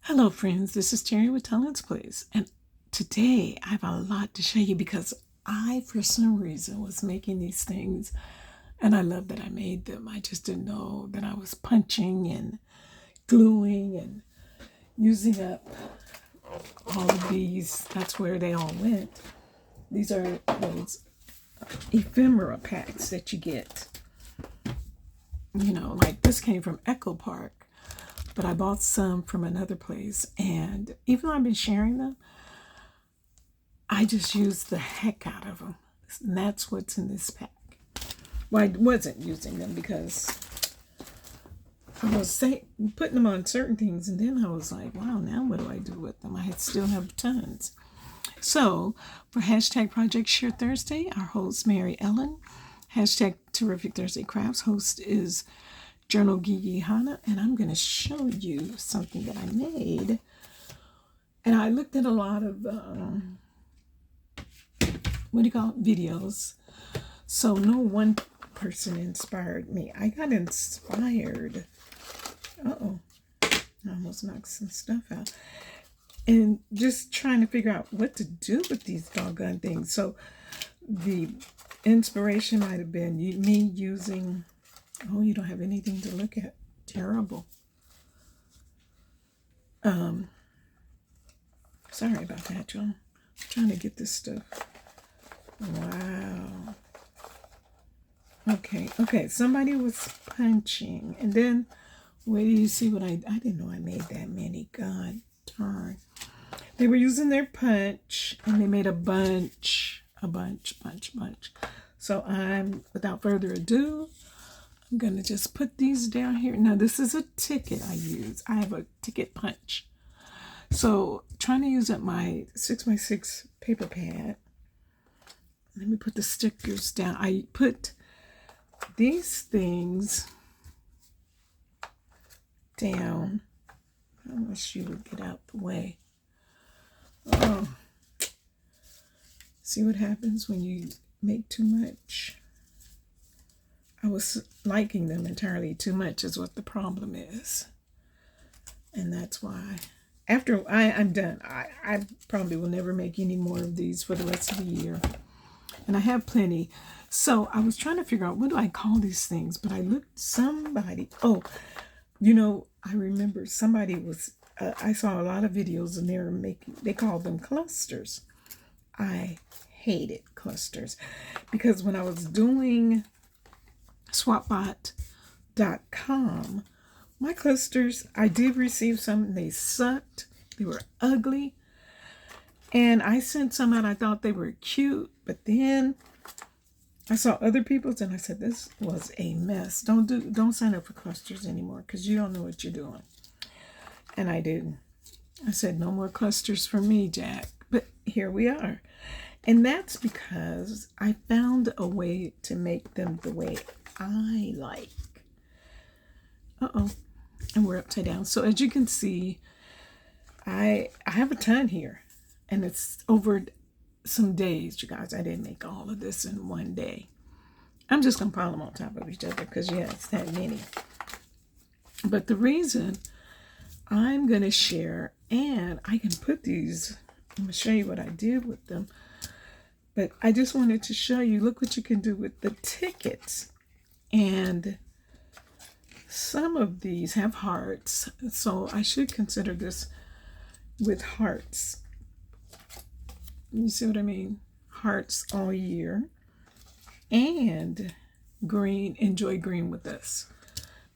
Hello, friends. This is Terry with Talent's Place, and today I have a lot to show you because I, for some reason, was making these things, and I love that I made them. I just didn't know that I was punching and gluing and using up all of these. That's where they all went. These are those ephemera packs that you get. You know, like this came from Echo Park. But I bought some from another place, and even though I've been sharing them, I just used the heck out of them. And that's what's in this pack. Well, I wasn't using them because I was putting them on certain things, and then I was like, wow, now what do I do with them? I still have tons. So for hashtag Project Share Thursday, our host, Mary Ellen. Hashtag Terrific Thursday Crafts host is Journal Gigi Hana, and I'm going to show you something that I made. And I looked at a lot of videos. So no one person inspired me. I got inspired. I almost knocked some stuff out. And just trying to figure out what to do with these doggone things. So the inspiration might have been me using. Oh, you don't have anything to look at. Terrible. Sorry about that, y'all. I'm trying to get this stuff. Wow. Okay. Somebody was punching. And then, wait till you see what I didn't know I made that many. God darn. They were using their punch, and they made a bunch. So without further ado, I'm going to just put these down here. Now, this is a ticket I use. I have a ticket punch. So, trying to use up my 6x6 paper pad. Let me put the stickers down. I put these things down. I wish you would get out the way. Oh. See what happens when you make too much? I was liking them entirely too much is what the problem is. And that's why. After I'm done, I probably will never make any more of these for the rest of the year. And I have plenty. So I was trying to figure out, what do I call these things? But I looked, I remember somebody was, I saw a lot of videos and they called them clusters. I hated clusters because when I was doing swapbot.com, my clusters, I did receive some and they sucked. They were ugly. And I sent some out, I thought they were cute, but then I saw other people's and I said, this was a mess. Don't sign up for clusters anymore because you don't know what you're doing. And I didn't. I said, no more clusters for me, Jack. But here we are. And that's because I found a way to make them the way I like. And we're upside down. So as you can see, I have a ton here. And it's over some days, you guys. I didn't make all of this in one day. I'm just going to pile them on top of each other because, yeah, it's that many. But the reason I'm going to share, and I can put these, I'm going to show you what I did with them. But I just wanted to show you, look what you can do with the tickets. And some of these have hearts. So I should consider this with hearts. You see what I mean? Hearts all year. And green, enjoy green with us.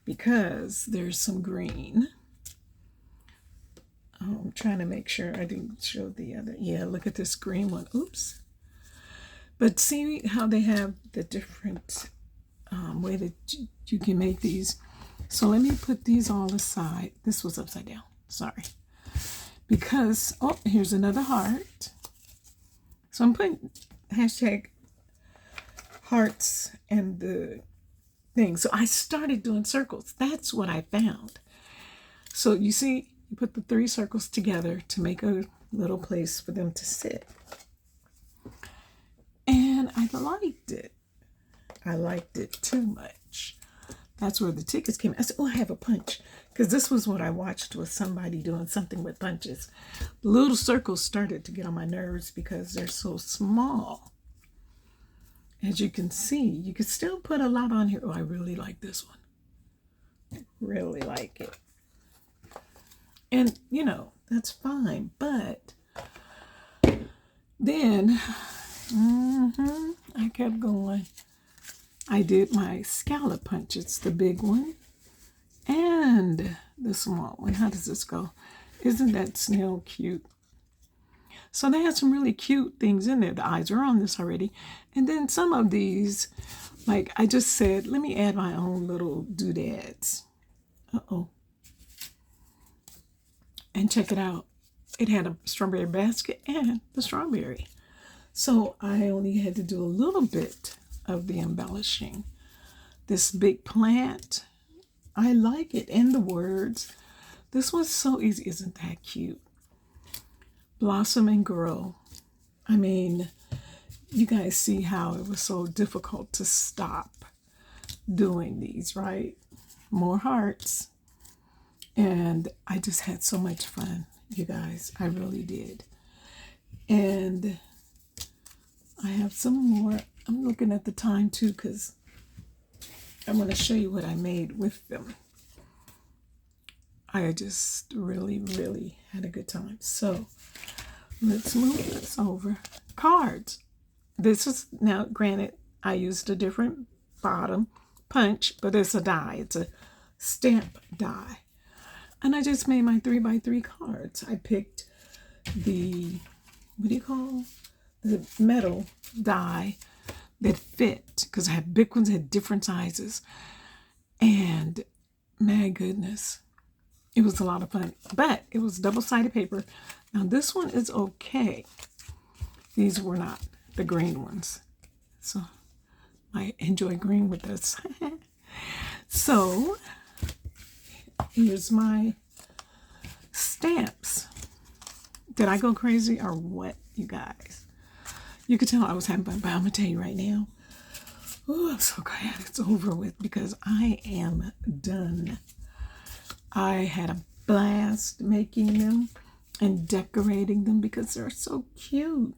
Because there's some green. Oh, I'm trying to make sure I didn't show the other. Yeah, look at this green one. Oops. But see how they have the different way that you can make these. So let me put these all aside. This was upside down. Sorry. Because, here's another heart. So I'm putting hashtag hearts and the thing. So I started doing circles. That's what I found. So you see, you put the 3 circles together to make a little place for them to sit. And I liked it. I liked it too much. That's where the tickets came. I said, I have a punch. because this was what I watched with somebody doing something with punches. The little circles started to get on my nerves because they're so small. As you can see, you can still put a lot on here. Oh, I really like this one. I really like it. And, you know, that's fine. But then, I kept going. I did my scallop punches, the big one and the small one. How does this go? Isn't that snail cute? So they had some really cute things in there. The eyes are on this already. And then some of these, like I just said, let me add my own little doodads. Uh-oh. And check it out. It had a strawberry basket and the strawberry. So I only had to do a little bit of the embellishing. This big plant, I like it. And the words. This was so easy. Isn't that cute? Blossom and grow. I mean, you guys see how it was so difficult to stop doing these, right? More hearts. And I just had so much fun, you guys. I really did. And I have some more. I'm looking at the time too because I want to show you what I made with them. I just really, really had a good time. So let's move this over. Cards. This is, now granted, I used a different bottom punch, but it's a die. It's a stamp die. And I just made my 3x3 cards. I picked the, what do you call, the metal die that fit, because I had big ones, had different sizes. And my goodness, it was a lot of fun. But it was double-sided paper. Now this one is okay. These were not the green ones. So I enjoy green with this. So here's my stamps. Did I go crazy or what, you guys? You could tell I was having fun, but I'm going to tell you right now. Oh, I'm so glad it's over with because I am done. I had a blast making them and decorating them because they're so cute.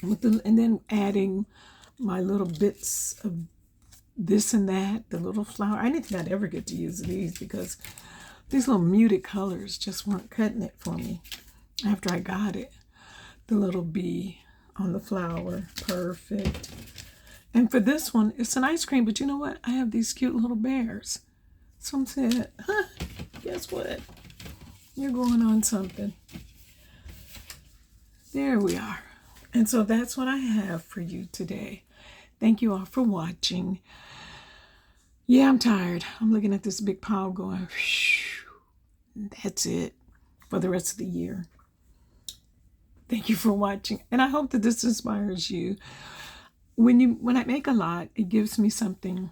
And then adding my little bits of this and that, the little flower. I didn't think I'd ever get to use these because these little muted colors just weren't cutting it for me after I got it. The little bee on the flower, perfect. And for this one, it's an ice cream, but you know what? I have these cute little bears. Some said, huh, guess what? You're going on something. There we are. And so that's what I have for you today. Thank you all for watching. Yeah, I'm tired. I'm looking at this big pile going, that's it for the rest of the year. Thank you for watching. And I hope that this inspires you. When I make a lot, it gives me something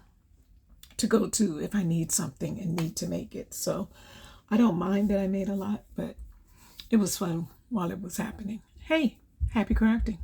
to go to if I need something and need to make it. So I don't mind that I made a lot, but it was fun while it was happening. Hey, happy crafting.